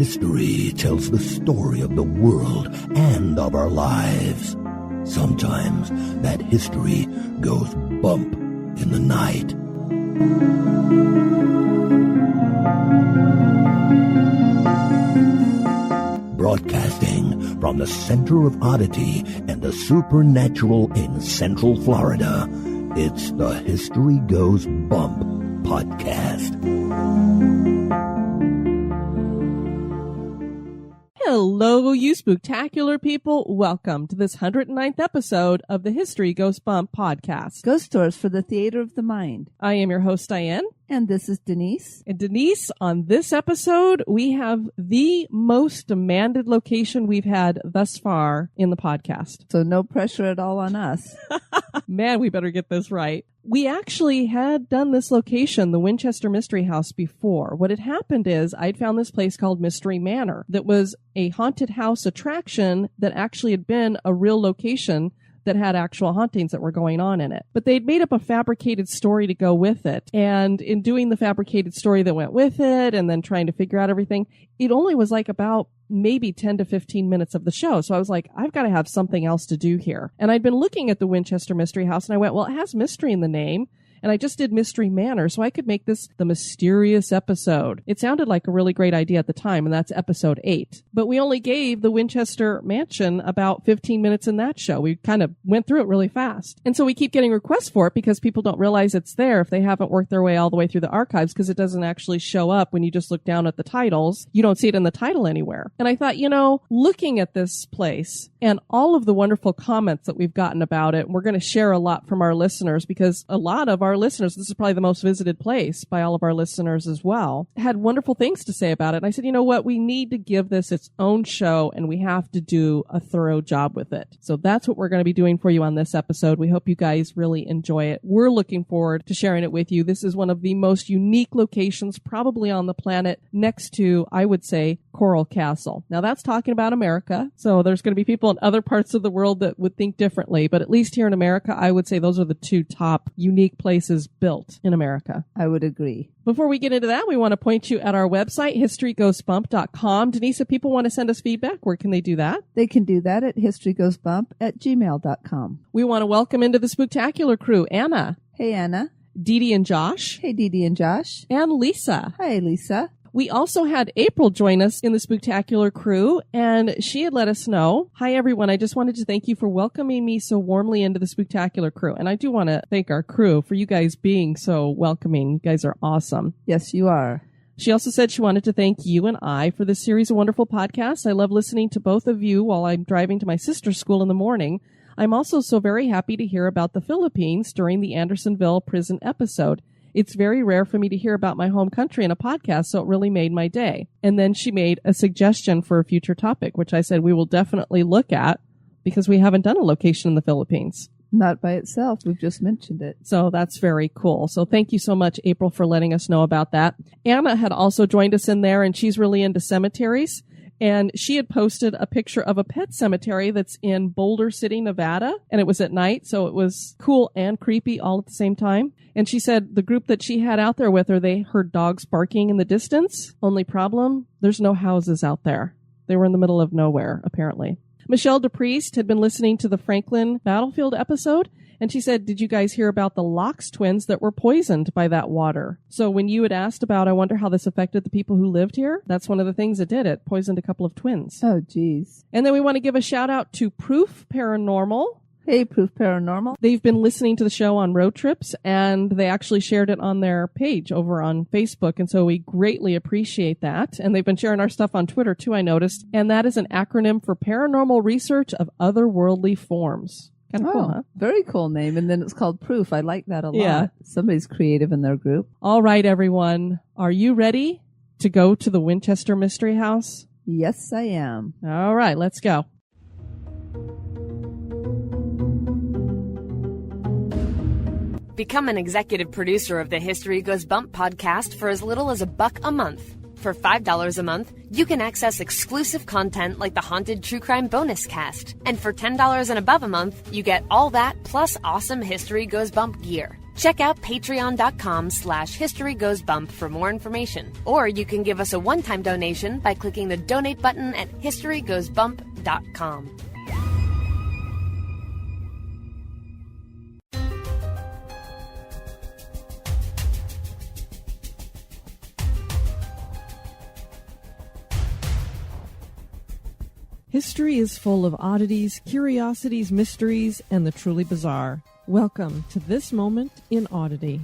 History tells the story of the world and of our lives. Sometimes that history goes bump in the night. Broadcasting from the center of oddity and the supernatural in Central Florida, it's the History Goes Bump podcast. Hello, you spooktacular people. Welcome to this 109th episode of the History Goes Bump podcast. Ghost Stories for the Theater of the Mind. I am your host, Diane. And this is Denise. And Denise, on this episode, we have the most demanded location we've had thus far in the podcast. So no pressure at all on us. Man, we better get this right. We actually had done this location, the Winchester Mystery House, before. What had happened is I'd found this place called Mystery Manor that was a haunted house attraction that actually had been a real location that had actual hauntings that were going on in it. But they'd made up a fabricated story to go with it. And in doing the fabricated story that went with it and then trying to figure out everything, it only was like about maybe 10 to 15 minutes of the show. So I was like, I've got to have something else to do here. And I'd been looking at the Winchester Mystery House and I went, well, it has mystery in the name. And I just did Mystery Manor, so I could make this the mysterious episode. It sounded like a really great idea at the time, and that's episode 8. But we only gave the Winchester Mansion about 15 minutes in that show. We kind of went through it really fast. And so we keep getting requests for it because people don't realize it's there if they haven't worked their way all the way through the archives, because it doesn't actually show up when you just look down at the titles. You don't see it in the title anywhere. And I thought, looking at this place and all of the wonderful comments that we've gotten about it, we're going to share a lot from our listeners because a lot of our listeners, this is probably the most visited place by all of our listeners as well, had wonderful things to say about it. And I said, you know what? We need to give this its own show and we have to do a thorough job with it. So that's what we're going to be doing for you on this episode. We hope you guys really enjoy it. We're looking forward to sharing it with you. This is one of the most unique locations probably on the planet next to, I would say, Coral Castle. Now that's talking about America. So there's going to be people in other parts of the world that would think differently. But at least here in America, I would say those are the two top unique places built in America. I would agree. Before we get into that, we want to point you at our website, historygoesbump.com. Denise, if people want to send us feedback, where can they do that? They can do that at historygoesbump@gmail.com. We want to welcome into the spooktacular crew, Anna. Hey, Anna. Dee Dee and Josh. Hey, Dee Dee and Josh. And Lisa. Hi, Lisa. We also had April join us in the spooktacular crew, and she had let us know, hi everyone, I just wanted to thank you for welcoming me so warmly into the spooktacular crew. And I do want to thank our crew for you guys being so welcoming. You guys are awesome. Yes, you are. She also said she wanted to thank you and I for this series of wonderful podcasts. I love listening to both of you while I'm driving to my sister's school in the morning. I'm also so very happy to hear about the Philippines during the Andersonville prison episode. It's very rare for me to hear about my home country in a podcast, so it really made my day. And then she made a suggestion for a future topic, which I said we will definitely look at because we haven't done a location in the Philippines. Not by itself. We've just mentioned it. So that's very cool. So thank you so much, April, for letting us know about that. Anna had also joined us in there, and she's really into cemeteries. And she had posted a picture of a pet cemetery that's in Boulder City, Nevada. And it was at night, so it was cool and creepy all at the same time. And she said the group that she had out there with her, they heard dogs barking in the distance. Only problem, there's no houses out there. They were in the middle of nowhere, apparently. Michelle DePriest had been listening to the Franklin Battlefield episode, and she said, did you guys hear about the Locks twins that were poisoned by that water? So when you had asked about, I wonder how this affected the people who lived here, that's one of the things it did. It poisoned a couple of twins. Oh, geez. And then we want to give a shout out to Proof Paranormal. Hey, Proof Paranormal. They've been listening to the show on road trips, and they actually shared it on their page over on Facebook, and so we greatly appreciate that. And they've been sharing our stuff on Twitter, too, I noticed. And that is an acronym for Paranormal Research of Otherworldly Forms. Kind of cool, huh? Very cool name. And then it's called Proof. I like that a lot. Yeah. Somebody's creative in their group. All right, everyone. Are you ready to go to the Winchester Mystery House? Yes, I am. All right, let's go. Become an executive producer of the History Goes Bump podcast for as little as $1 a month. For $5 a month, you can access exclusive content like the Haunted True Crime Bonus Cast. And for $10 and above a month, you get all that plus awesome History Goes Bump gear. Check out patreon.com/historygoesbump for more information. Or you can give us a one-time donation by clicking the donate button at historygoesbump.com. History is full of oddities, curiosities, mysteries, and the truly bizarre. Welcome to This Moment in Oddity.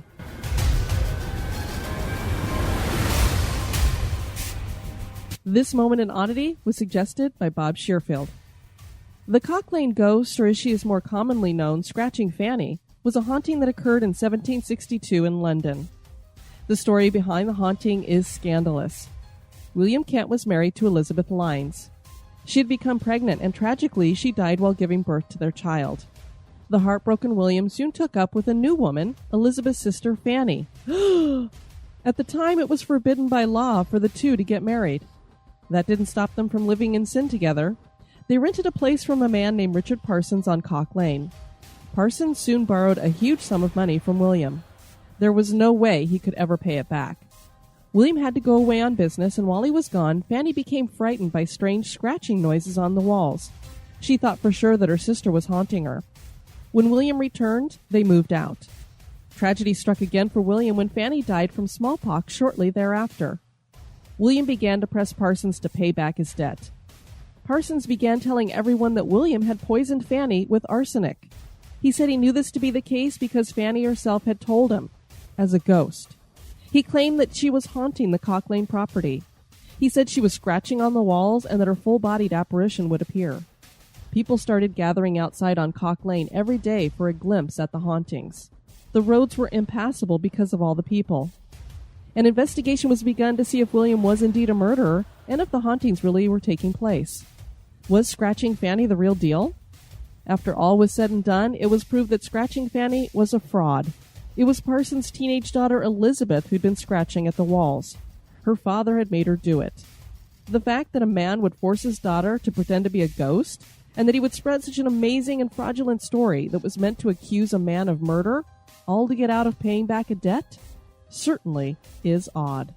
This Moment in Oddity was suggested by Bob Sherfield. The Cock Lane ghost, or as she is more commonly known, Scratching Fanny, was a haunting that occurred in 1762 in London. The story behind the haunting is scandalous. William Kent was married to Elizabeth Lynes. She had become pregnant, and tragically, she died while giving birth to their child. The heartbroken William soon took up with a new woman, Elizabeth's sister Fanny. At the time, it was forbidden by law for the two to get married. That didn't stop them from living in sin together. They rented a place from a man named Richard Parsons on Cock Lane. Parsons soon borrowed a huge sum of money from William. There was no way he could ever pay it back. William had to go away on business, and while he was gone, Fanny became frightened by strange scratching noises on the walls. She thought for sure that her sister was haunting her. When William returned, they moved out. Tragedy struck again for William when Fanny died from smallpox shortly thereafter. William began to press Parsons to pay back his debt. Parsons began telling everyone that William had poisoned Fanny with arsenic. He said he knew this to be the case because Fanny herself had told him, as a ghost. He claimed that she was haunting the Cock Lane property. He said she was scratching on the walls and that her full-bodied apparition would appear. People started gathering outside on Cock Lane every day for a glimpse at the hauntings. The roads were impassable because of all the people. An investigation was begun to see if William was indeed a murderer and if the hauntings really were taking place. Was Scratching Fanny the real deal? After all was said and done, it was proved that Scratching Fanny was a fraud. It was Parsons' teenage daughter Elizabeth who'd been scratching at the walls. Her father had made her do it. The fact that a man would force his daughter to pretend to be a ghost, and that he would spread such an amazing and fraudulent story that was meant to accuse a man of murder, all to get out of paying back a debt, certainly is odd.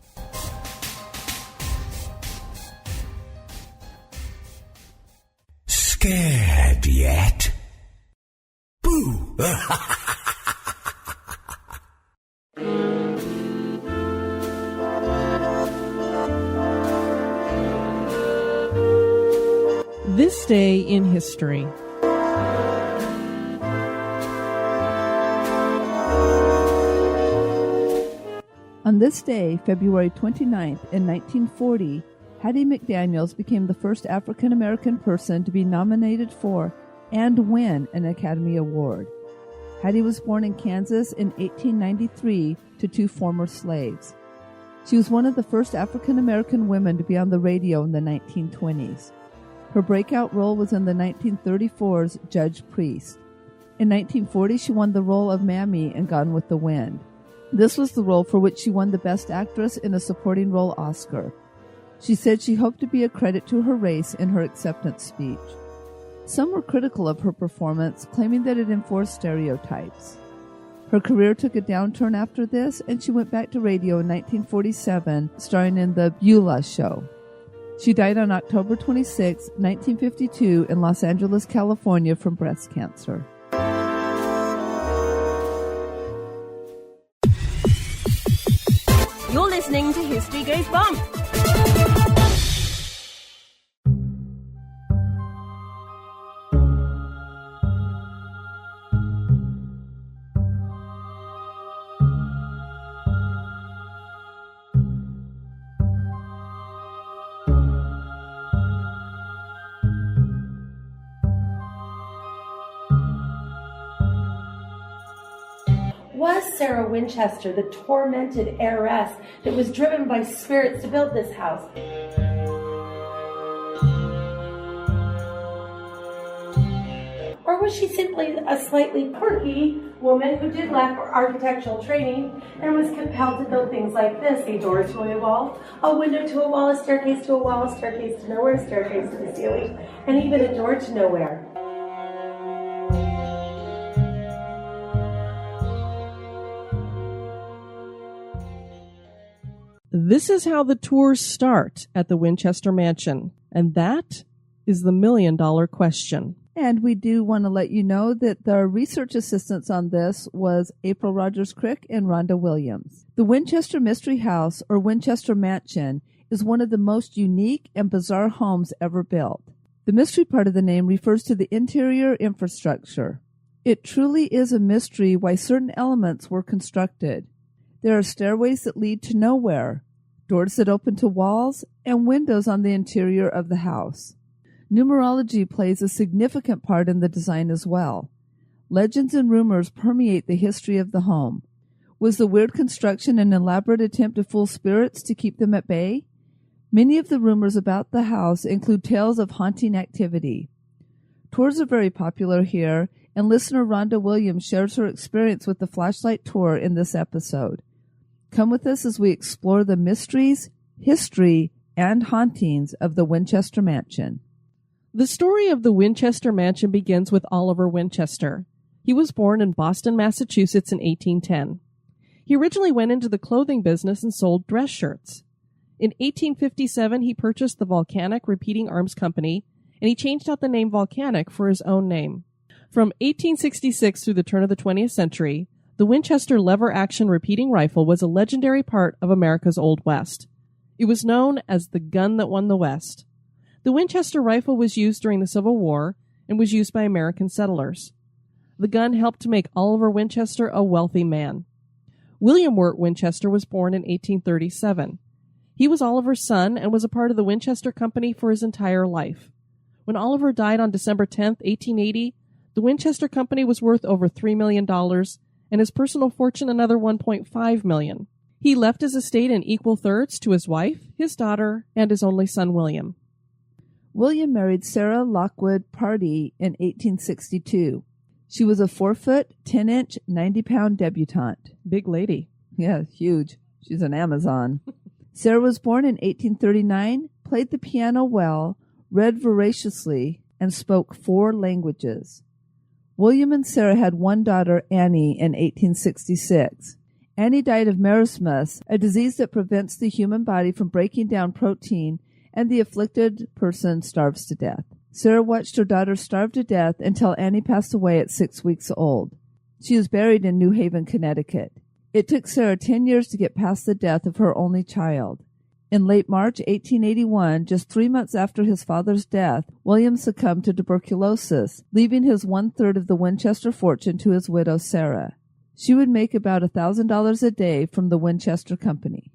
Scared yet? Boo! This day in history. On this day, February 29th, in 1940, Hattie McDaniels became the first African-American person to be nominated for and win an Academy Award. Hattie was born in Kansas in 1893 to two former slaves. She was one of the first African-American women to be on the radio in the 1920s. Her breakout role was in the 1934's Judge Priest. In 1940, she won the role of Mammy in Gone with the Wind. This was the role for which she won the Best Actress in a Supporting Role Oscar. She said she hoped to be a credit to her race in her acceptance speech. Some were critical of her performance, claiming that it enforced stereotypes. Her career took a downturn after this, and she went back to radio in 1947, starring in The Beulah Show. She died on October 26, 1952, in Los Angeles, California, from breast cancer. You're listening to History Goes Bump. Was Sarah Winchester the tormented heiress that was driven by spirits to build this house? Or was she simply a slightly quirky woman who did lack architectural training and was compelled to build things like this? A door to a wall, a window to a wall, a staircase to a wall, a staircase to nowhere, a staircase to the ceiling, and even a door to nowhere. This is how the tours start at the Winchester Mansion, and that is the million-dollar question. And we do want to let you know that the research assistants on this was April Rogers-Crick and Ronda Williams. The Winchester Mystery House, or Winchester Mansion, is one of the most unique and bizarre homes ever built. The mystery part of the name refers to the interior infrastructure. It truly is a mystery why certain elements were constructed. There are stairways that lead to nowhere, doors that open to walls, and windows on the interior of the house. Numerology plays a significant part in the design as well. Legends and rumors permeate the history of the home. Was the weird construction an elaborate attempt to fool spirits to keep them at bay? Many of the rumors about the house include tales of haunting activity. Tours are very popular here, and listener Ronda Williams shares her experience with the flashlight tour in this episode. Come with us as we explore the mysteries, history, and hauntings of the Winchester Mansion. The story of the Winchester Mansion begins with Oliver Winchester. He was born in Boston, Massachusetts in 1810. He originally went into the clothing business and sold dress shirts. In 1857, he purchased the Volcanic Repeating Arms Company, and he changed out the name Volcanic for his own name. From 1866 through the turn of the 20th century, the Winchester lever-action repeating rifle was a legendary part of America's Old West. It was known as the gun that won the West. The Winchester rifle was used during the Civil War and was used by American settlers. The gun helped to make Oliver Winchester a wealthy man. William Wirt Winchester was born in 1837. He was Oliver's son and was a part of the Winchester Company for his entire life. When Oliver died on December 10, 1880, the Winchester Company was worth over $3 million, and his personal fortune another $1.5 million. He left his estate in equal thirds to his wife, his daughter, and his only son, William. William married Sarah Lockwood Pardee in 1862. She was a 4-foot, 10-inch, 90-pound debutante. Big lady. Yeah, huge. She's an Amazon. Sarah was born in 1839, played the piano well, read voraciously, and spoke 4 languages. William and Sarah had one daughter, Annie, in 1866. Annie died of marasmus, a disease that prevents the human body from breaking down protein, and the afflicted person starves to death. Sarah watched her daughter starve to death until Annie passed away at 6 weeks old. She is buried in New Haven, Connecticut. It took Sarah 10 years to get past the death of her only child. In late March 1881, just 3 months after his father's death, William succumbed to tuberculosis, leaving his 1/3 of the Winchester fortune to his widow, Sarah. She would make about $1,000 a day from the Winchester Company.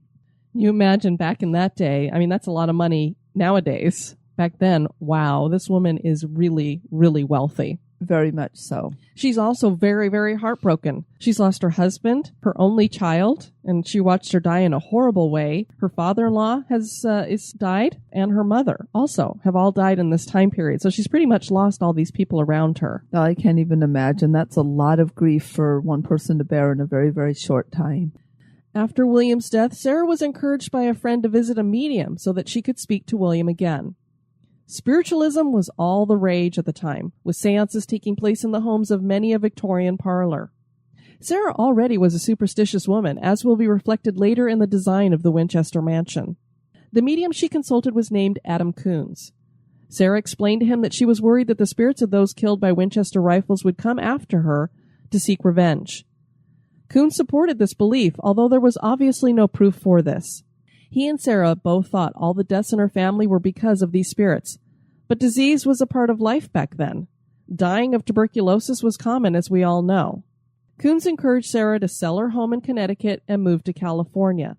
You imagine back in that day, I mean, that's a lot of money nowadays. Back then, wow, this woman is really, really wealthy. Very much so. She's also very, very heartbroken. She's lost her husband, her only child, and she watched her die in a horrible way. Her father-in-law has died, and her mother also have all died in this time period. So she's pretty much lost all these people around her. Oh, I can't even imagine. That's a lot of grief for one person to bear in a very, very short time. After William's death, Sarah was encouraged by a friend to visit a medium so that she could speak to William again. Spiritualism was all the rage at the time, with seances taking place in the homes of many a Victorian parlor. Sarah already was a superstitious woman, as will be reflected later in the design of the Winchester Mansion. The medium she consulted was named Adam Coons. Sarah explained to him that she was worried that the spirits of those killed by Winchester rifles would come after her to seek revenge. Coons supported this belief, although there was obviously no proof for this. He and Sarah both thought all the deaths in her family were because of these spirits. But disease was a part of life back then. Dying of tuberculosis was common, as we all know. Coons encouraged Sarah to sell her home in Connecticut and move to California.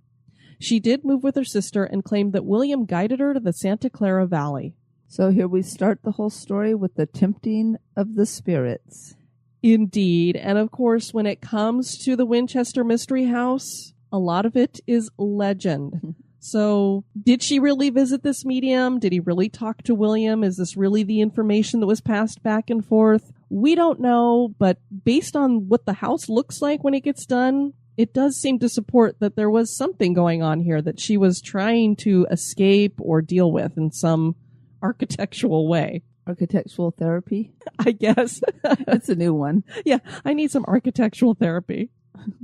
She did move with her sister and claimed that William guided her to the Santa Clara Valley. So here we start the whole story with the tempting of the spirits. Indeed. And of course, when it comes to the Winchester Mystery House, a lot of it is legend. So did she really visit this medium? Did he really talk to William? Is this really the information that was passed back and forth? We don't know, but based on what the house looks like when it gets done, it does seem to support that there was something going on here that she was trying to escape or deal with in some architectural way. Architectural therapy? I guess. It's a new one. Yeah, I need some architectural therapy.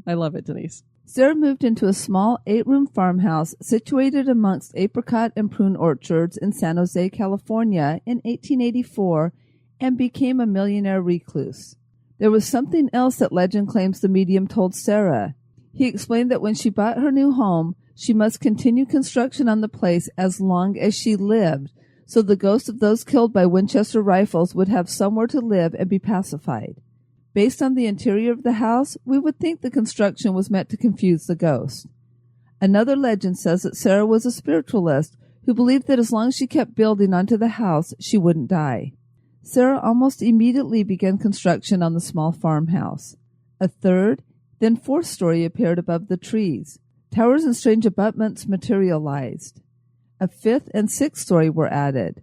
I love it, Denise. Sarah moved into a small 8-room farmhouse situated amongst apricot and prune orchards in San Jose, California in 1884 and became a millionaire recluse. There was something else that legend claims the medium told Sarah. He explained that when she bought her new home, she must continue construction on the place as long as she lived, so the ghosts of those killed by Winchester rifles would have somewhere to live and be pacified. Based on the interior of the house, we would think the construction was meant to confuse the ghost. Another legend says that Sarah was a spiritualist who believed that as long as she kept building onto the house, she wouldn't die. Sarah almost immediately began construction on the small farmhouse. A third, then fourth story appeared above the trees. Towers and strange abutments materialized. A fifth and sixth story were added.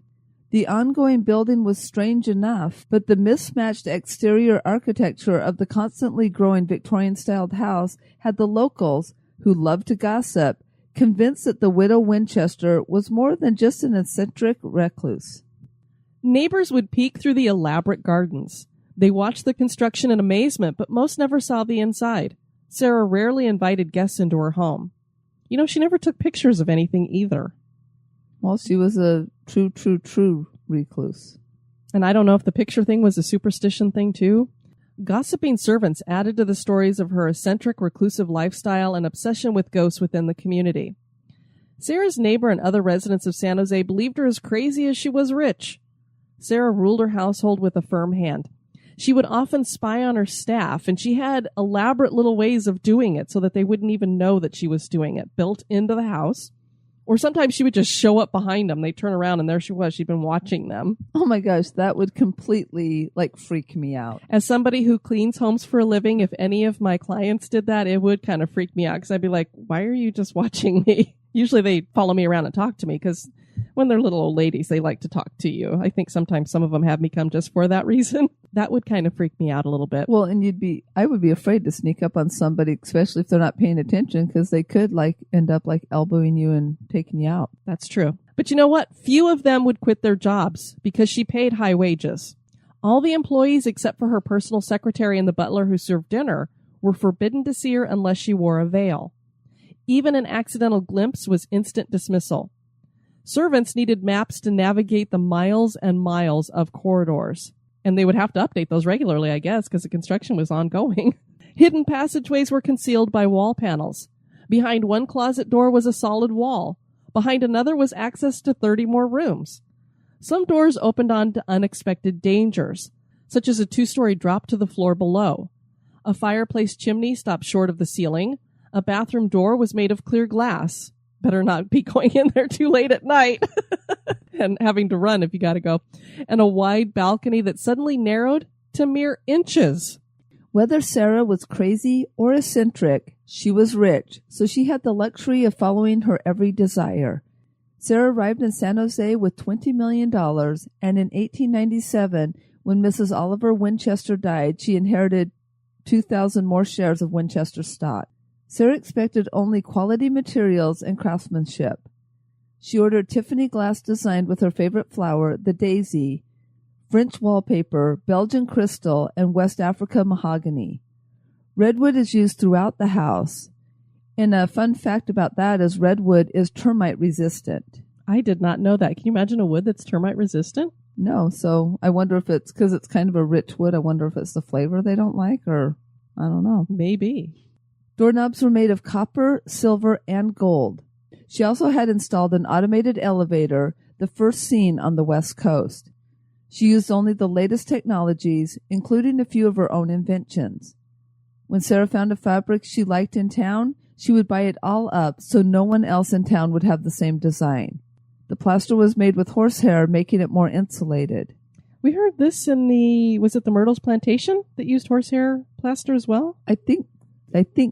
The ongoing building was strange enough, but the mismatched exterior architecture of the constantly growing Victorian-styled house had the locals, who loved to gossip, convinced that the widow Winchester was more than just an eccentric recluse. Neighbors would peek through the elaborate gardens. They watched the construction in amazement, but most never saw the inside. Sarah rarely invited guests into her home. You know, she never took pictures of anything either. Well, she was a true recluse. And I don't know if the picture thing was a superstition thing, too. Gossiping servants added to the stories of her eccentric, reclusive lifestyle and obsession with ghosts within the community. Sarah's neighbor and other residents of San Jose believed her as crazy as she was rich. Sarah ruled her household with a firm hand. She would often spy on her staff, and she had elaborate little ways of doing it so that they wouldn't even know that she was doing it, built into the house. Or sometimes she would just show up behind them. They'd turn around, and there she was. She'd been watching them. Oh, my gosh, that would completely, freak me out. As somebody who cleans homes for a living, if any of my clients did that, it would kind of freak me out, because I'd be like, why are you just watching me? Usually they follow me around and talk to me, because when they're little old ladies, they like to talk to you. I think sometimes some of them have me come just for that reason. That would kind of freak me out a little bit. Well, and I would be afraid to sneak up on somebody, especially if they're not paying attention, because they could end up elbowing you and taking you out. That's true. But you know what? Few of them would quit their jobs because she paid high wages. All the employees, except for her personal secretary and the butler who served dinner, were forbidden to see her unless she wore a veil. Even an accidental glimpse was instant dismissal. Servants needed maps to navigate the miles and miles of corridors. And they would have to update those regularly, I guess, because the construction was ongoing. Hidden passageways were concealed by wall panels. Behind one closet door was a solid wall. Behind another was access to 30 more rooms. Some doors opened on to unexpected dangers, such as a 2-story drop to the floor below. A fireplace chimney stopped short of the ceiling. A bathroom door was made of clear glass. Better not be going in there too late at night and having to run if you got to go. And a wide balcony that suddenly narrowed to mere inches. Whether Sarah was crazy or eccentric, she was rich, so she had the luxury of following her every desire. Sarah arrived in San Jose with $20 million, and in 1897, when Mrs. Oliver Winchester died, she inherited 2,000 more shares of Winchester stock. Sarah expected only quality materials and craftsmanship. She ordered Tiffany glass designed with her favorite flower, the daisy, French wallpaper, Belgian crystal, and West Africa mahogany. Redwood is used throughout the house. And a fun fact about that is redwood is termite resistant. I did not know that. Can you imagine a wood that's termite resistant? No, so I wonder if it's because it's kind of a rich wood. I wonder if it's the flavor they don't like, or I don't know. Maybe. Doorknobs were made of copper, silver, and gold. She also had installed an automated elevator, the first seen on the West Coast. She used only the latest technologies, including a few of her own inventions. When Sarah found a fabric she liked in town, she would buy it all up so no one else in town would have the same design. The plaster was made with horsehair, making it more insulated. We heard this in was it the Myrtles Plantation that used horsehair plaster as well? I think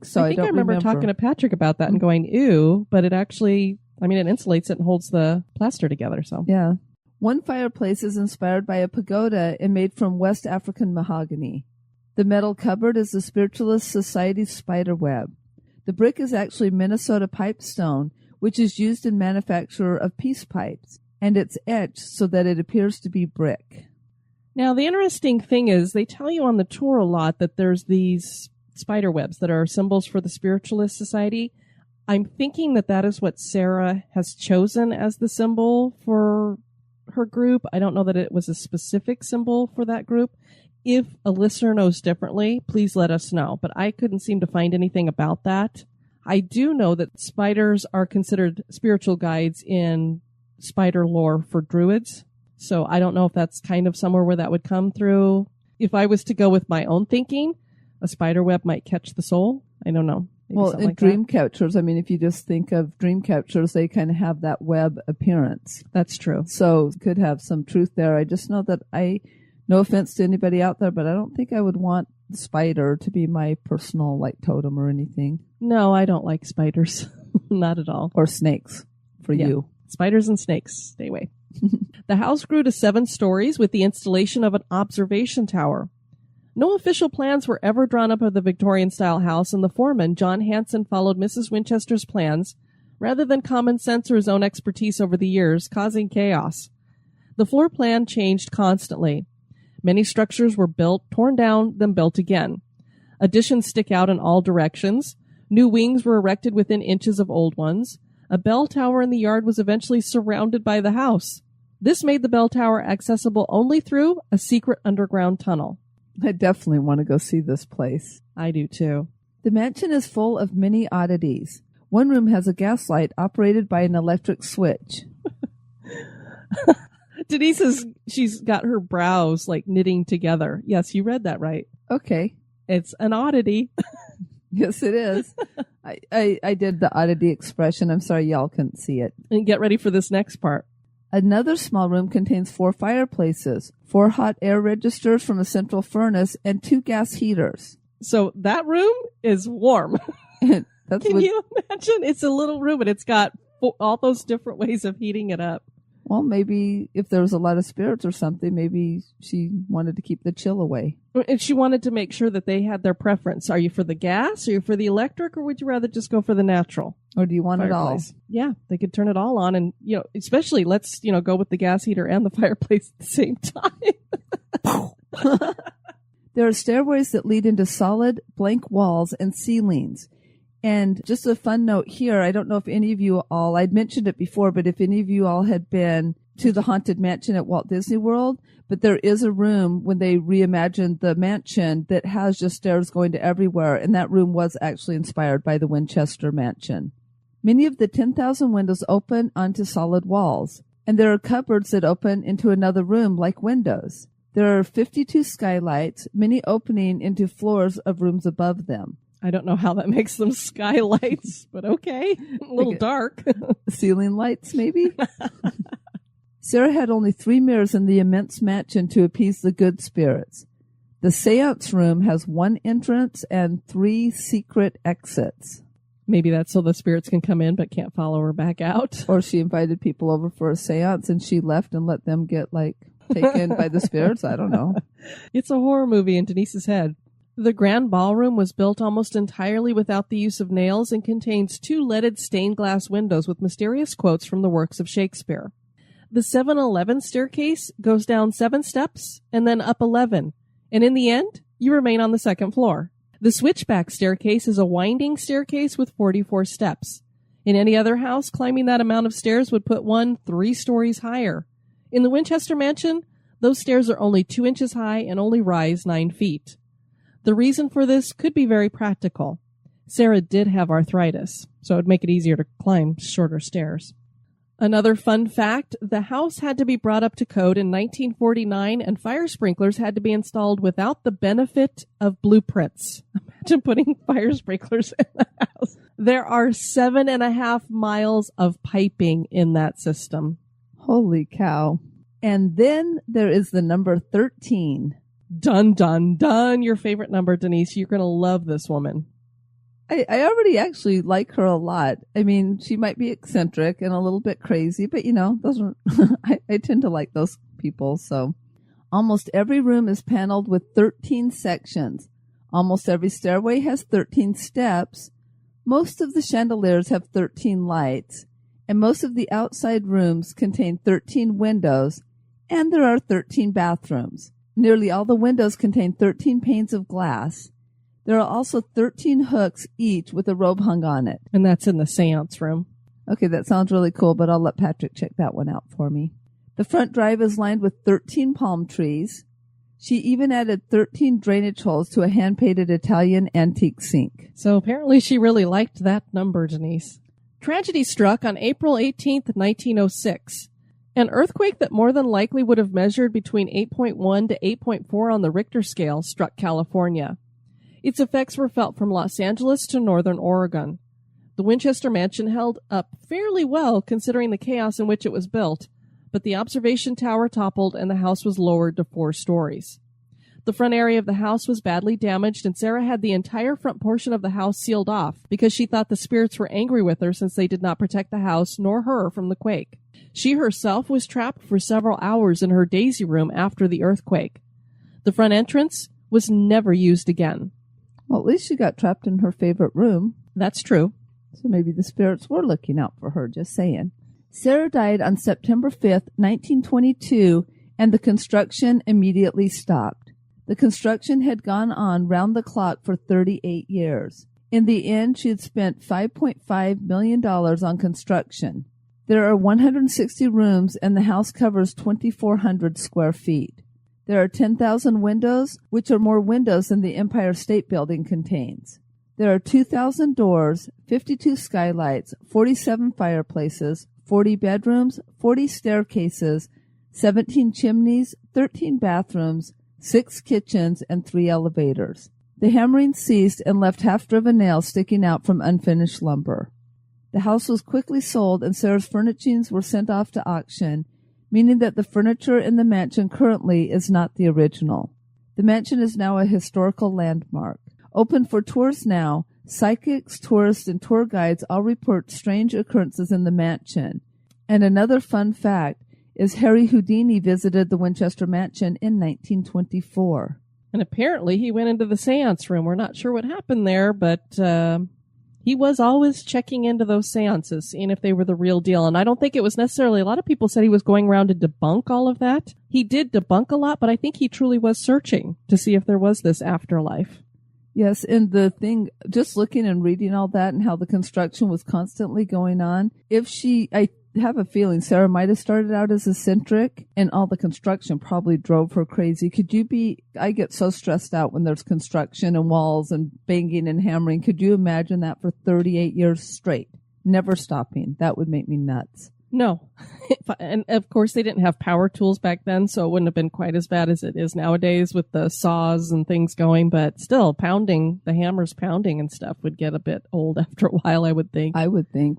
so. I remember talking to Patrick about that and going, ew, but it actually, it insulates it and holds the plaster together. So yeah. One fireplace is inspired by a pagoda and made from West African mahogany. The metal cupboard is the Spiritualist Society's spider web. The brick is actually Minnesota pipestone, which is used in manufacture of peace pipes, and it's etched so that it appears to be brick. Now, the interesting thing is they tell you on the tour a lot that there's these spider webs that are symbols for the Spiritualist Society. I'm thinking that is what Sarah has chosen as the symbol for her group. I don't know that it was a specific symbol for that group. If a listener knows differently, please let us know. But I couldn't seem to find anything about that. I do know that spiders are considered spiritual guides in spider lore for druids. So I don't know if that's kind of somewhere where that would come through. If I was to go with my own thinking, a spider web might catch the soul. I don't know. Well, in dream catchers, I mean, if you just think of dream catchers, they kind of have that web appearance. That's true. So could have some truth there. I just know that no offense to anybody out there, but I don't think I would want the spider to be my personal totem or anything. No, I don't like spiders. Not at all. Or snakes for you. Spiders and snakes, stay away. The house grew to 7 stories with the installation of an observation tower. No official plans were ever drawn up of the Victorian-style house, and the foreman, John Hanson, followed Mrs. Winchester's plans rather than common sense or his own expertise over the years, causing chaos. The floor plan changed constantly. Many structures were built, torn down, then built again. Additions stick out in all directions. New wings were erected within inches of old ones. A bell tower in the yard was eventually surrounded by the house. This made the bell tower accessible only through a secret underground tunnel. I definitely want to go see this place. I do too. The mansion is full of many oddities. One room has a gas light operated by an electric switch. Denise she's got her brows knitting together. Yes, you read that right. Okay. It's an oddity. Yes, it is. I did the oddity expression. I'm sorry y'all couldn't see it. And get ready for this next part. Another small room contains 4 fireplaces, 4 hot air registers from a central furnace, and 2 gas heaters. So that room is warm. Can you imagine? It's a little room and it's got all those different ways of heating it up. Well, maybe if there was a lot of spirits or something, maybe she wanted to keep the chill away. And she wanted to make sure that they had their preference. Are you for the gas? Are you for the electric? Or would you rather just go for the natural? Or do you want fireplace? It all? Yeah, they could turn it all on. And, especially let's, go with the gas heater and the fireplace at the same time. There are stairways that lead into solid blank walls and ceilings. And just a fun note here, I don't know if any of you all, I'd mentioned it before, but if any of you all had been to the Haunted Mansion at Walt Disney World, but there is a room when they reimagined the mansion that has just stairs going to everywhere, and that room was actually inspired by the Winchester Mansion. Many of the 10,000 windows open onto solid walls, and there are cupboards that open into another room like windows. There are 52 skylights, many opening into floors of rooms above them. I don't know how that makes them skylights, but okay. A little dark. Ceiling lights, maybe? Sarah had only 3 mirrors in the immense mansion to appease the good spirits. The seance room has 1 entrance and 3 secret exits. Maybe that's so the spirits can come in but can't follow her back out. Or she invited people over for a seance and she left and let them get, taken by the spirits. I don't know. It's a horror movie in Denise's head. The grand ballroom was built almost entirely without the use of nails and contains 2 leaded stained glass windows with mysterious quotes from the works of Shakespeare. The 7-Eleven staircase goes down 7 steps and then up 11, and in the end, you remain on the 2nd floor. The switchback staircase is a winding staircase with 44 steps. In any other house, climbing that amount of stairs would put one 3 stories higher. In the Winchester Mansion, those stairs are only 2 inches high and only rise 9 feet. The reason for this could be very practical. Sarah did have arthritis, so it would make it easier to climb shorter stairs. Another fun fact, the house had to be brought up to code in 1949 and fire sprinklers had to be installed without the benefit of blueprints. Imagine putting fire sprinklers in the house. There are 7.5 miles of piping in that system. Holy cow. And then there is the number 13. Dun, dun, dun. Your favorite number, Denise. You're going to love this woman. I already actually like her a lot. I mean, she might be eccentric and a little bit crazy, but those are, I tend to like those people. So almost every room is paneled with 13 sections. Almost every stairway has 13 steps. Most of the chandeliers have 13 lights, and most of the outside rooms contain 13 windows, and there are 13 bathrooms. Nearly all the windows contain 13 panes of glass. There are also 13 hooks each with a robe hung on it. And that's in the seance room. Okay, that sounds really cool, but I'll let Patrick check that one out for me. The front drive is lined with 13 palm trees. She even added 13 drainage holes to a hand-painted Italian antique sink. So apparently she really liked that number, Denise. Tragedy struck on April 18th, 1906. An earthquake that more than likely would have measured between 8.1 to 8.4 on the Richter scale struck California. Its effects were felt from Los Angeles to northern Oregon. The Winchester Mansion held up fairly well considering the chaos in which it was built, but the observation tower toppled and the house was lowered to 4 stories. The front area of the house was badly damaged, and Sarah had the entire front portion of the house sealed off because she thought the spirits were angry with her since they did not protect the house nor her from the quake. She herself was trapped for several hours in her daisy room after the earthquake. The front entrance was never used again. Well, at least she got trapped in her favorite room. That's true. So maybe the spirits were looking out for her, just saying. Sarah died on September 5th, 1922, and the construction immediately stopped. The construction had gone on round the clock for 38 years. In the end, she had spent $5.5 million on construction. There are 160 rooms, and the house covers 2,400 square feet. There are 10,000 windows, which are more windows than the Empire State Building contains. There are 2,000 doors, 52 skylights, 47 fireplaces, 40 bedrooms, 40 staircases, 17 chimneys, 13 bathrooms, 6 kitchens, and 3 elevators. The hammering ceased and left half-driven nails sticking out from unfinished lumber. The house was quickly sold, and Sarah's furnishings were sent off to auction, meaning that the furniture in the mansion currently is not the original. The mansion is now a historical landmark. Open for tours now, psychics, tourists, and tour guides all report strange occurrences in the mansion. And another fun fact is Harry Houdini visited the Winchester Mansion in 1924. And apparently he went into the seance room. We're not sure what happened there, but he was always checking into those seances, seeing if they were the real deal. And I don't think it was necessarily, a lot of people said he was going around to debunk all of that. He did debunk a lot, but I think he truly was searching to see if there was this afterlife. Yes, and the thing, just looking and reading all that and how the construction was constantly going on, I have a feeling Sarah might have started out as eccentric, and all the construction probably drove her crazy. I get so stressed out when there's construction and walls and banging and hammering. Could you imagine that for 38 years straight, never stopping? That would make me nuts. No. And of course they didn't have power tools back then, so it wouldn't have been quite as bad as it is nowadays with the saws and things going, but still the hammers pounding and stuff would get a bit old after a while, I would think.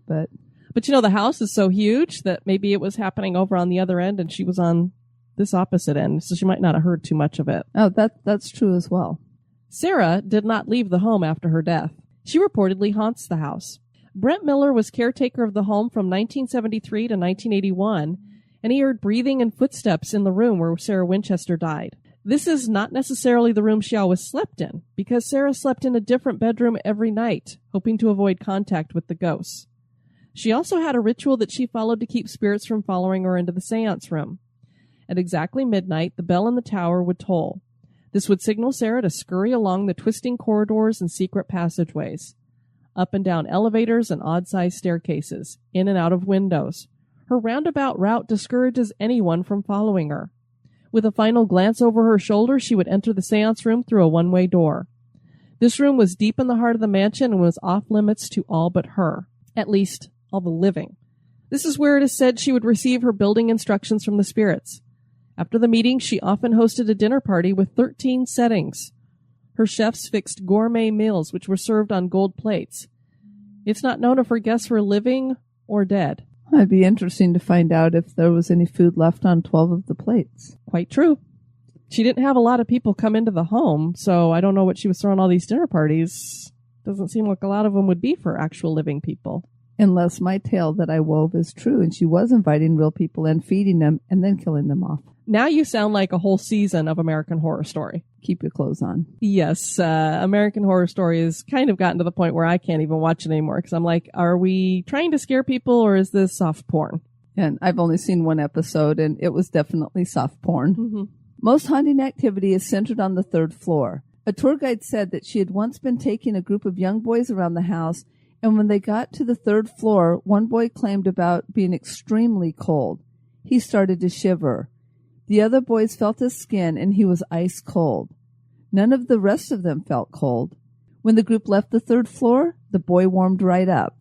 But the house is so huge that maybe it was happening over on the other end and she was on this opposite end, so she might not have heard too much of it. Oh, that's true as well. Sarah did not leave the home after her death. She reportedly haunts the house. Brent Miller was caretaker of the home from 1973 to 1981, and he heard breathing and footsteps in the room where Sarah Winchester died. This is not necessarily the room she always slept in, because Sarah slept in a different bedroom every night, hoping to avoid contact with the ghosts. She also had a ritual that she followed to keep spirits from following her into the seance room. At exactly midnight, the bell in the tower would toll. This would signal Sarah to scurry along the twisting corridors and secret passageways, up and down elevators and odd-sized staircases, in and out of windows. Her roundabout route discourages anyone from following her. With a final glance over her shoulder, she would enter the seance room through a one-way door. This room was deep in the heart of the mansion and was off-limits to all but her, at least all the living. This is where it is said she would receive her building instructions from the spirits. After the meeting, she often hosted a dinner party with 13 settings. Her chefs fixed gourmet meals which were served on gold plates. It's not known if her guests were living or dead. It'd be interesting to find out if there was any food left on 12 of the plates. Quite true. She didn't have a lot of people come into the home, so I don't know what she was throwing all these dinner parties. Doesn't seem like a lot of them would be for actual living people. Unless my tale that I wove is true and she was inviting real people in, feeding them, and then killing them off. Now you sound like a whole season of American Horror Story. Keep your clothes on. Yes, American Horror Story has kind of gotten to the point where I can't even watch it anymore because I'm like, are we trying to scare people or is this soft porn? And I've only seen one episode and it was definitely soft porn. Mm-hmm. Most haunting activity is centered on the 3rd floor. A tour guide said that she had once been taking a group of young boys around the house, and when they got to the 3rd floor, one boy claimed about being extremely cold. He started to shiver. The other boys felt his skin, and he was ice cold. None of the rest of them felt cold. When the group left the 3rd floor, the boy warmed right up.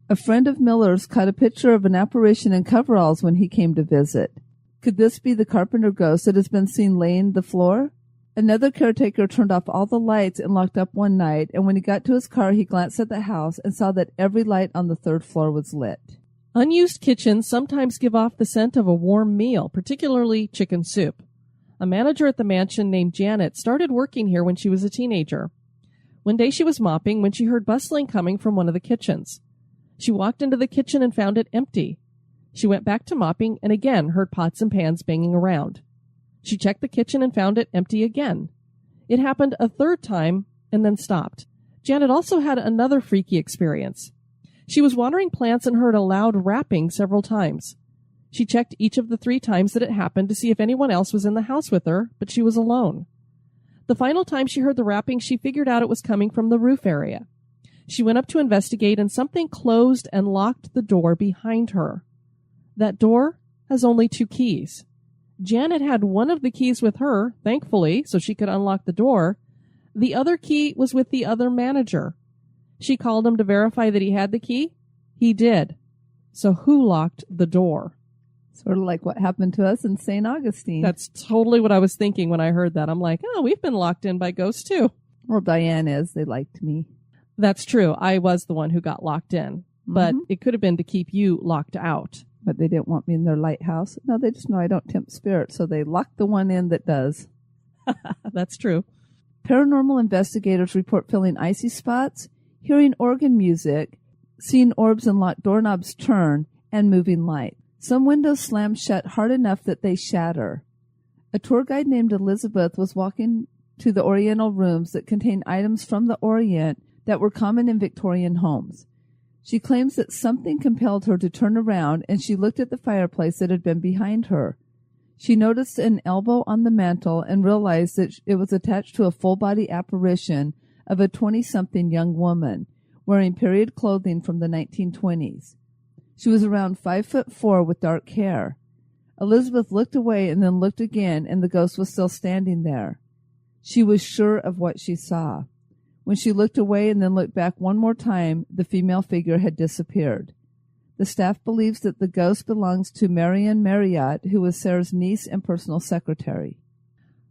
A friend of Miller's caught a picture of an apparition in coveralls when he came to visit. Could this be the carpenter ghost that has been seen laying the floor? Another caretaker turned off all the lights and locked up one night, and when he got to his car, he glanced at the house and saw that every light on the 3rd floor was lit. Unused kitchens sometimes give off the scent of a warm meal, particularly chicken soup. A manager at the mansion named Janet started working here when she was a teenager. One day she was mopping when she heard bustling coming from one of the kitchens. She walked into the kitchen and found it empty. She went back to mopping and again heard pots and pans banging around. She checked the kitchen and found it empty again. It happened a 3rd time and then stopped. Janet also had another freaky experience. She was watering plants and heard a loud rapping several times. She checked each of the 3 times that it happened to see if anyone else was in the house with her, but she was alone. The final time she heard the rapping, she figured out it was coming from the roof area. She went up to investigate, and something closed and locked the door behind her. That door has only 2 keys. Janet had one of the keys with her, thankfully, so she could unlock the door. The other key was with the other manager. She called him to verify that he had the key. He did. So who locked the door? Sort of like what happened to us in St. Augustine. That's totally what I was thinking when I heard that. I'm like, oh, we've been locked in by ghosts too. Well, Diane is. They liked me. That's true. I was the one who got locked in. But it could have been to keep you locked out. But they didn't want me in their lighthouse. No, they just know I don't tempt spirits, so they locked the one in that does. That's true. Paranormal investigators report feeling icy spots, hearing organ music, seeing orbs and locked doorknobs turn, and moving light. Some windows slam shut hard enough that they shatter. A tour guide named Elizabeth was walking to the Oriental rooms that contain items from the Orient that were common in Victorian homes. She claims that something compelled her to turn around, and she looked at the fireplace that had been behind her. She noticed an elbow on the mantel and realized that it was attached to a full-body apparition of a 20-something young woman, wearing period clothing from the 1920s. She was around 5'4" with dark hair. Elizabeth looked away and then looked again, and the ghost was still standing there. She was sure of what she saw. When she looked away and then looked back one more time, the female figure had disappeared. The staff believes that the ghost belongs to Marion Marriott, who was Sarah's niece and personal secretary.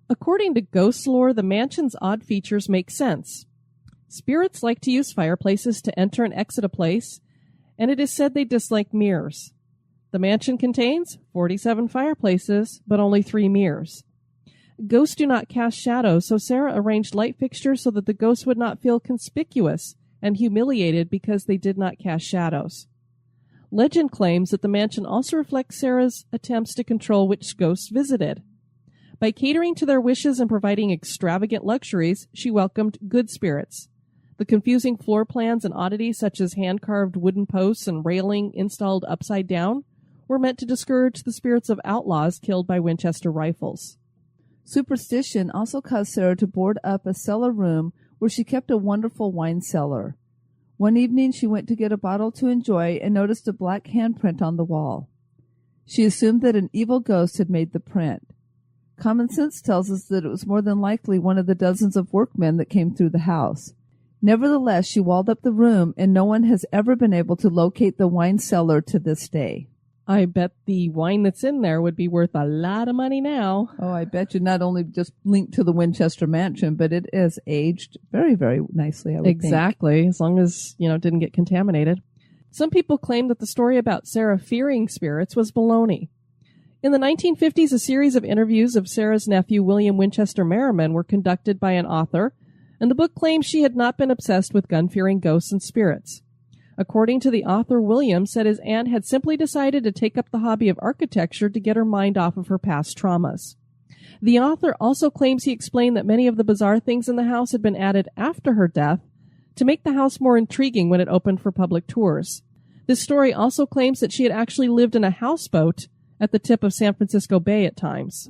According to ghost lore, the mansion's odd features make sense. Spirits like to use fireplaces to enter and exit a place, and it is said they dislike mirrors. The mansion contains 47 fireplaces, but only 3 mirrors. Ghosts do not cast shadows, so Sarah arranged light fixtures so that the ghosts would not feel conspicuous and humiliated because they did not cast shadows. Legend claims that the mansion also reflects Sarah's attempts to control which ghosts visited. By catering to their wishes and providing extravagant luxuries, she welcomed good spirits. The confusing floor plans and oddities such as hand-carved wooden posts and railing installed upside down were meant to discourage the spirits of outlaws killed by Winchester rifles. Superstition also caused Sarah to board up a cellar room where she kept a wonderful wine cellar. One evening she went to get a bottle to enjoy and noticed a black handprint on the wall. She assumed that an evil ghost had made the print. Common sense tells us that it was more than likely one of the dozens of workmen that came through the house. Nevertheless, she walled up the room, and no one has ever been able to locate the wine cellar to this day. I bet the wine that's in there would be worth a lot of money now. Oh, I bet you not only just linked to the Winchester Mansion, but it is aged very, very nicely, I would think. Exactly, as long as, it didn't get contaminated. Some people claim that the story about Sarah fearing spirits was baloney. In the 1950s, a series of interviews of Sarah's nephew, William Winchester Merriman, were conducted by an author, and the book claims she had not been obsessed with gun-fearing ghosts and spirits. According to the author, William said his aunt had simply decided to take up the hobby of architecture to get her mind off of her past traumas. The author also claims he explained that many of the bizarre things in the house had been added after her death to make the house more intriguing when it opened for public tours. This story also claims that she had actually lived in a houseboat at the tip of San Francisco Bay at times.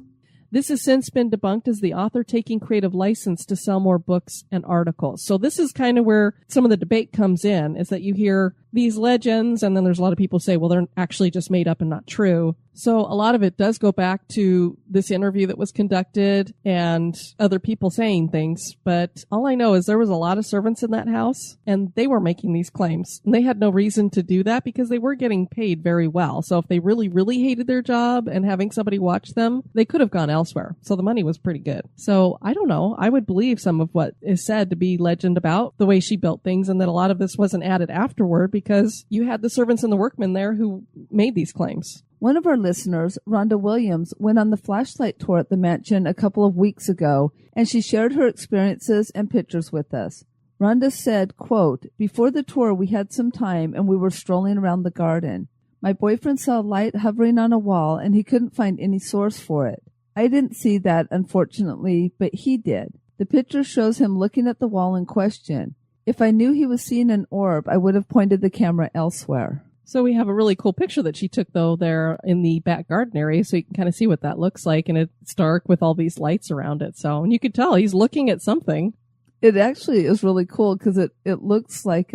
This has since been debunked as the author taking creative license to sell more books and articles. So this is kind of where some of the debate comes in, is that you hear these legends, and then there's a lot of people say, well, they're actually just made up and not true. So a lot of it does go back to this interview that was conducted and other people saying things. But all I know is there was a lot of servants in that house, and they were making these claims. And they had no reason to do that because they were getting paid very well. So if they really, really hated their job and having somebody watch them, they could have gone elsewhere. So the money was pretty good. So I don't know. I would believe some of what is said to be legend about the way she built things, and that a lot of this wasn't added afterward because you had the servants and the workmen there who made these claims. One of our listeners, Ronda Williams, went on the flashlight tour at the mansion a couple of weeks ago, and she shared her experiences and pictures with us. Ronda said, quote, "Before the tour, we had some time and we were strolling around the garden. My boyfriend saw a light hovering on a wall and he couldn't find any source for it. I didn't see that, unfortunately, but he did. The picture shows him looking at the wall in question. If I knew he was seeing an orb, I would have pointed the camera elsewhere." So we have a really cool picture that she took, though, there in the back garden area, so you can kind of see what that looks like, and it's dark with all these lights around it. So, and you could tell he's looking at something. It actually is really cool because it looks like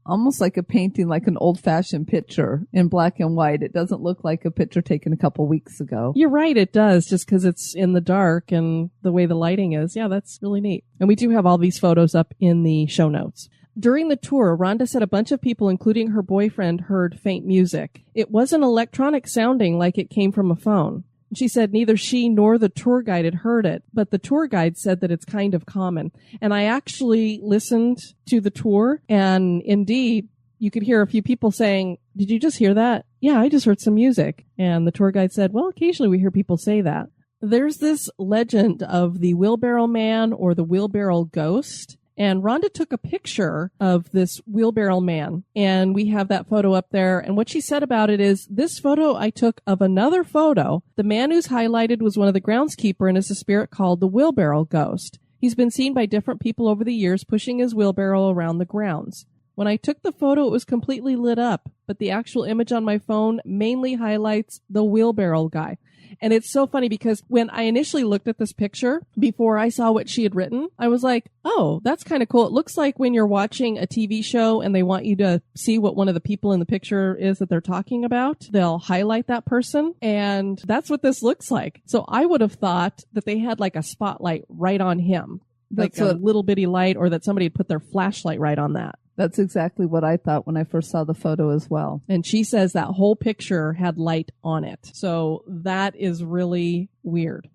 almost like a painting, like an old-fashioned picture in black and white. It doesn't look like a picture taken a couple weeks ago. You're right, it does, just because it's in the dark and the way the lighting is. Yeah, that's really neat. And we do have all these photos up in the show notes. During the tour, Ronda said a bunch of people, including her boyfriend, heard faint music. It wasn't electronic sounding like it came from a phone. She said neither she nor the tour guide had heard it, but the tour guide said that it's kind of common. And I actually listened to the tour, and indeed, you could hear a few people saying, "Did you just hear that?" "Yeah, I just heard some music." And the tour guide said, "Well, occasionally we hear people say that." There's this legend of the wheelbarrow man or the wheelbarrow ghost. And Rhonda took a picture of this wheelbarrow man, and we have that photo up there. And what she said about it is, "This photo I took of another photo. The man who's highlighted was one of the groundskeeper and is a spirit called the wheelbarrow ghost. He's been seen by different people over the years pushing his wheelbarrow around the grounds. When I took the photo, it was completely lit up, but the actual image on my phone mainly highlights the wheelbarrow guy." And it's so funny because when I initially looked at this picture, before I saw what she had written, I was like, oh, that's kind of cool. It looks like when you're watching a TV show and they want you to see what one of the people in the picture is that they're talking about, they'll highlight that person. And that's what this looks like. So I would have thought that they had like a spotlight right on him, like a little bitty light, or that somebody had put their flashlight right on that. That's exactly what I thought when I first saw the photo as well. And she says that whole picture had light on it. So that is really weird.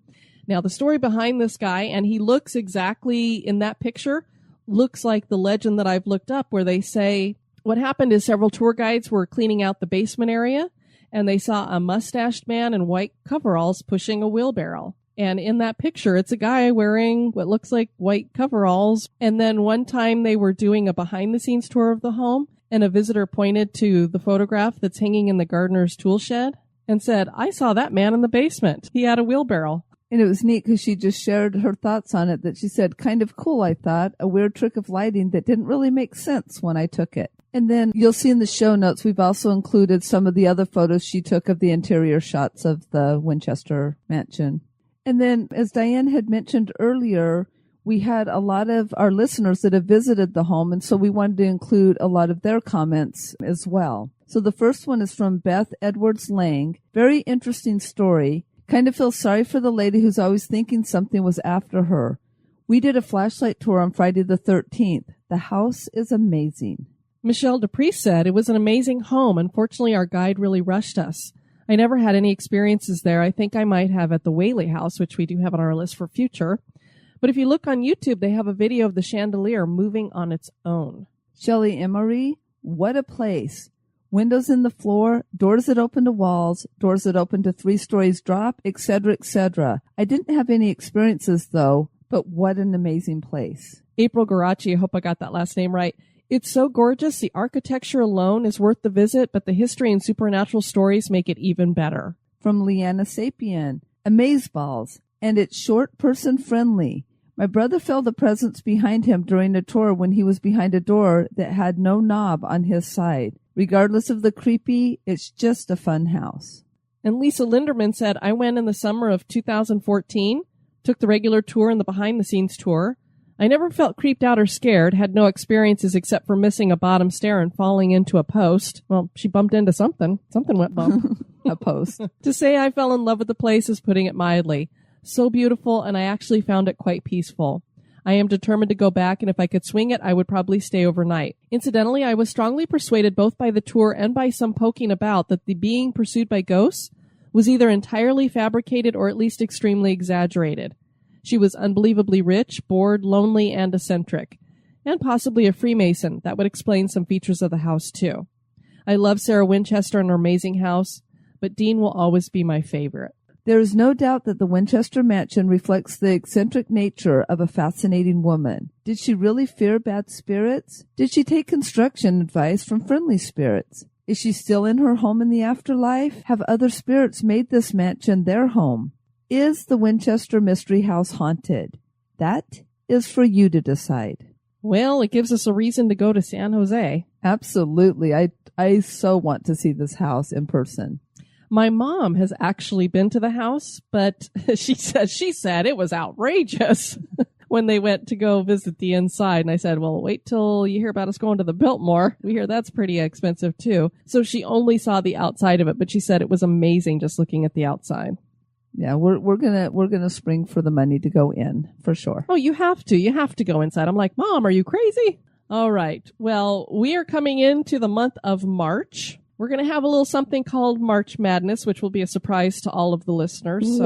Now, the story behind this guy, and he looks exactly in that picture, looks like the legend that I've looked up, where they say what happened is several tour guides were cleaning out the basement area, and they saw a mustached man in white coveralls pushing a wheelbarrow. And in that picture, it's a guy wearing what looks like white coveralls. And then one time they were doing a behind-the-scenes tour of the home, and a visitor pointed to the photograph that's hanging in the gardener's tool shed and said, "I saw that man in the basement. He had a wheelbarrow." And it was neat because she just shared her thoughts on it, that she said, "Kind of cool, I thought. A weird trick of lighting that didn't really make sense when I took it." And then you'll see in the show notes, we've also included some of the other photos she took of the interior shots of the Winchester Mansion. And then, as Diane had mentioned earlier, we had a lot of our listeners that have visited the home, and so we wanted to include a lot of their comments as well. So the first one is from Beth Edwards-Lang. Very interesting story. Kind of feel sorry for the lady who's always thinking something was after her. We did a flashlight tour on Friday the 13th. The house is amazing. Michelle Dupree said, "It was an amazing home. Unfortunately, our guide really rushed us. I never had any experiences there. I think I might have at the Whaley House, which we do have on our list for future. But if you look on YouTube, they have a video of the chandelier moving on its own." Shelley Emery, what a place. Windows in the floor, doors that open to walls, doors that open to 3 stories drop, etc., etc. I didn't have any experiences, though, but what an amazing place. April Garachi, I hope I got that last name right. "It's so gorgeous. The architecture alone is worth the visit, but the history and supernatural stories make it even better." From Leanna Sapien, amazeballs, and it's short person friendly. My brother felt the presence behind him during a tour when he was behind a door that had no knob on his side. Regardless of the creepy, it's just a fun house. And Lisa Linderman said, I went in the summer of 2014, took the regular tour and the behind-the-scenes tour. I never felt creeped out or scared, had no experiences except for missing a bottom stair and falling into a post. Well, she bumped into something. Something went bump. A post. To say I fell in love with the place is putting it mildly. So beautiful, and I actually found it quite peaceful. I am determined to go back, and if I could swing it, I would probably stay overnight. Incidentally, I was strongly persuaded both by the tour and by some poking about that the being pursued by ghosts was either entirely fabricated or at least extremely exaggerated. She was unbelievably rich, bored, lonely, and eccentric. And possibly a Freemason. That would explain some features of the house, too. I love Sarah Winchester and her amazing house, but Dean will always be my favorite. There is no doubt that the Winchester Mansion reflects the eccentric nature of a fascinating woman. Did she really fear bad spirits? Did she take construction advice from friendly spirits? Is she still in her home in the afterlife? Have other spirits made this mansion their home? Is the Winchester Mystery House haunted? That is for you to decide. Well, it gives us a reason to go to San Jose. Absolutely. I so want to see this house in person. My mom has actually been to the house, but she said it was outrageous when they went to go visit the inside. And I said, well, wait till you hear about us going to the Biltmore. We hear that's pretty expensive too. So she only saw the outside of it, but she said it was amazing just looking at the outside. Yeah, we're gonna spring for the money to go in for sure. Oh, you have to go inside. I'm like, Mom, are you crazy? All right. Well, we are coming into the month of March. We're going to have a little something called March Madness, which will be a surprise to all of the listeners. So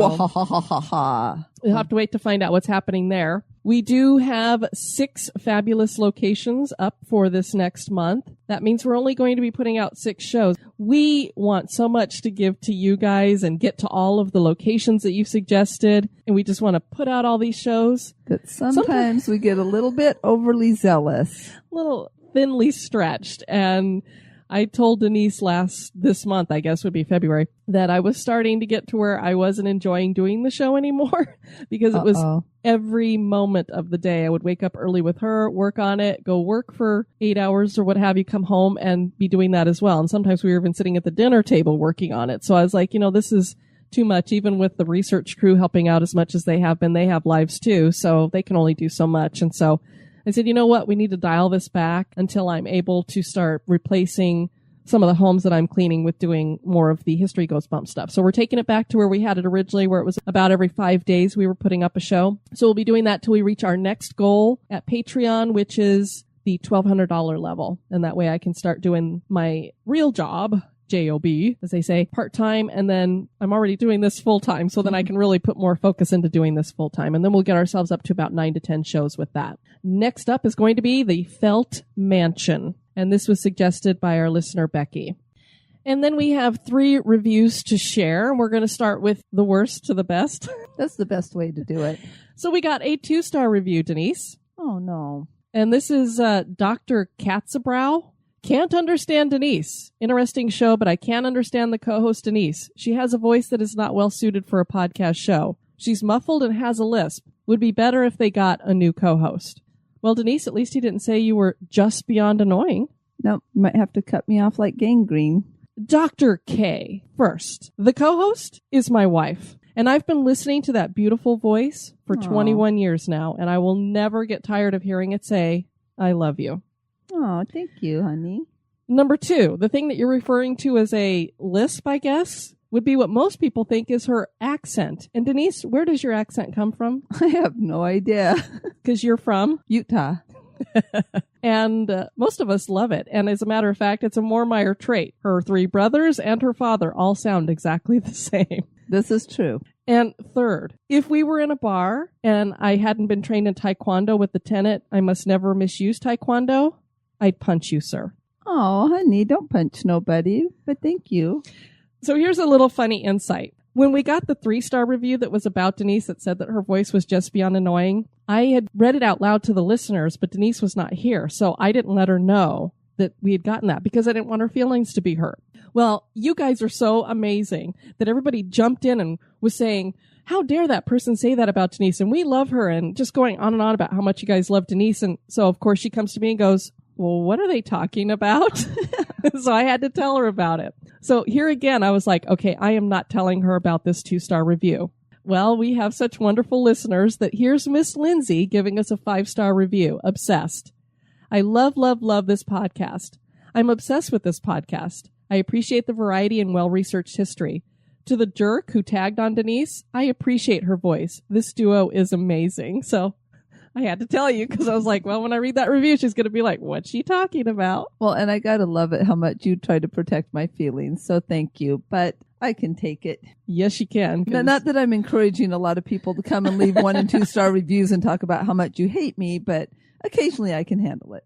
you'll have to wait to find out what's happening there. We do have 6 fabulous locations up for this next month. That means we're only going to be putting out 6 shows. We want so much to give to you guys and get to all of the locations that you've suggested. And we just want to put out all these shows. But sometimes we get a little bit overly zealous. A little thinly stretched. And I told Denise this month, I guess would be February, that I was starting to get to where I wasn't enjoying doing the show anymore because it was every moment of the day. I would wake up early with her, work on it, go work for 8 hours or what have you, come home and be doing that as well. And sometimes we were even sitting at the dinner table working on it. So I was like, this is too much, even with the research crew helping out as much as they have been. They have lives too, so they can only do so much. And so I said, you know what? We need to dial this back until I'm able to start replacing some of the homes that I'm cleaning with doing more of the History Goes Bump stuff. So we're taking it back to where we had it originally, where it was about every 5 days we were putting up a show. So we'll be doing that till we reach our next goal at Patreon, which is the $1,200 level. And that way I can start doing my real job, J-O-B, as they say, part-time, and then I'm already doing this full-time, so then I can really put more focus into doing this full-time, and then we'll get ourselves up to about 9 to 10 shows with that. Next up is going to be the Felt Mansion, and this was suggested by our listener, Becky. And then we have 3 reviews to share, and we're going to start with the worst to the best. That's the best way to do it. So we got a 2-star review, Denise. Oh, no. And this is Dr. Katzebrow. Can't understand Denise. Interesting show, but I can't understand the co-host Denise. She has a voice that is not well suited for a podcast show. She's muffled and has a lisp. Would be better if they got a new co-host. Well, Denise, at least he didn't say you were just beyond annoying. Nope, you might have to cut me off like gangrene. Dr. K. First, the co-host is my wife. And I've been listening to that beautiful voice for 21 years now, and I will never get tired of hearing it say, I love you. Oh, thank you, honey. Number 2, the thing that you're referring to as a lisp, I guess, would be what most people think is her accent. And Denise, where does your accent come from? I have no idea. Because you're from? Utah. And most of us love it. And as a matter of fact, it's a Moormeyer trait. Her 3 brothers and her father all sound exactly the same. This is true. And third, if we were in a bar and I hadn't been trained in Taekwondo with the tenet, I must never misuse Taekwondo, I'd punch you, sir. Oh, honey, don't punch nobody, but thank you. So here's a little funny insight. When we got the 3-star review that was about Denise that said that her voice was just beyond annoying, I had read it out loud to the listeners, but Denise was not here, so I didn't let her know that we had gotten that because I didn't want her feelings to be hurt. Well, you guys are so amazing that everybody jumped in and was saying, how dare that person say that about Denise? And we love her, and just going on and on about how much you guys love Denise. And so, of course, she comes to me and goes, well, what are they talking about? So I had to tell her about it. So here again, I was like, okay, I am not telling her about this 2-star review. Well, we have such wonderful listeners that here's Miss Lindsay giving us a 5-star review. Obsessed. I love this podcast. I'm obsessed with this podcast. I appreciate the variety and well-researched history. To the jerk who tagged on Denise, I appreciate her voice. This duo is amazing. So I had to tell you because I was like, well, when I read that review, she's going to be like, what's she talking about? Well, and I got to love it how much you try to protect my feelings. So thank you. But I can take it. Yes, you can. Not that I'm encouraging a lot of people to come and leave 1 and 2-star reviews and talk about how much you hate me, but occasionally I can handle it.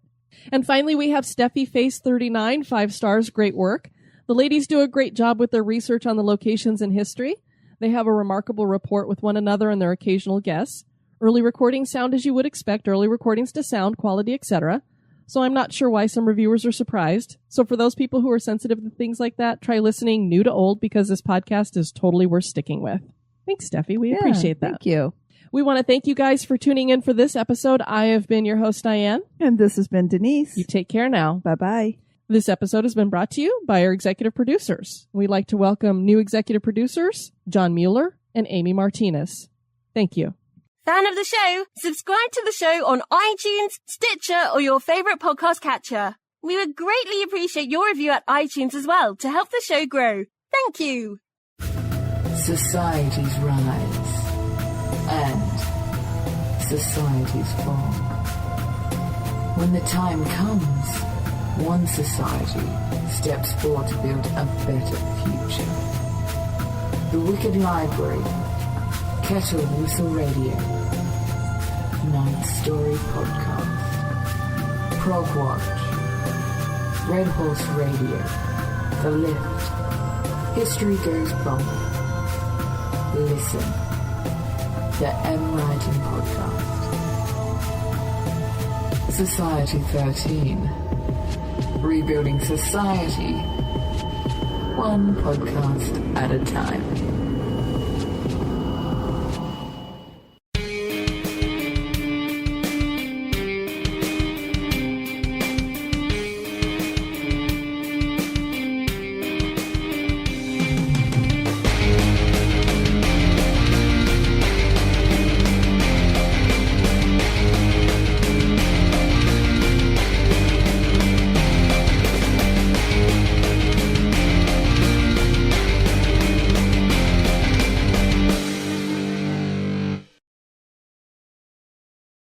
And finally, we have Steffi Face 39, 5 stars, great work. The ladies do a great job with their research on the locations and history. They have a remarkable rapport with one another and their occasional guests. Early recordings sound as you would expect, early recordings to sound, quality, etc. So I'm not sure why some reviewers are surprised. So for those people who are sensitive to things like that, try listening new to old because this podcast is totally worth sticking with. Thanks, Steffi. We appreciate that. Thank you. We want to thank you guys for tuning in for this episode. I have been your host, Diane. And this has been Denise. You take care now. Bye-bye. This episode has been brought to you by our executive producers. We'd like to welcome new executive producers, John Mueller and Amy Martinez. Thank you. Fan of the show? Subscribe to the show on iTunes, Stitcher, or your favorite podcast catcher. We would greatly appreciate your review at iTunes as well to help the show grow. Thank you. Societies rise and societies fall. When the time comes, one society steps forward to build a better future. The Wicked Library, Kettle Whistle Radio, Night Story Podcast, Prog Watch, Red Horse Radio, The Lift, History Goes Bump, Listen, The M Writing Podcast, Society 13, Rebuilding Society, one podcast at a time.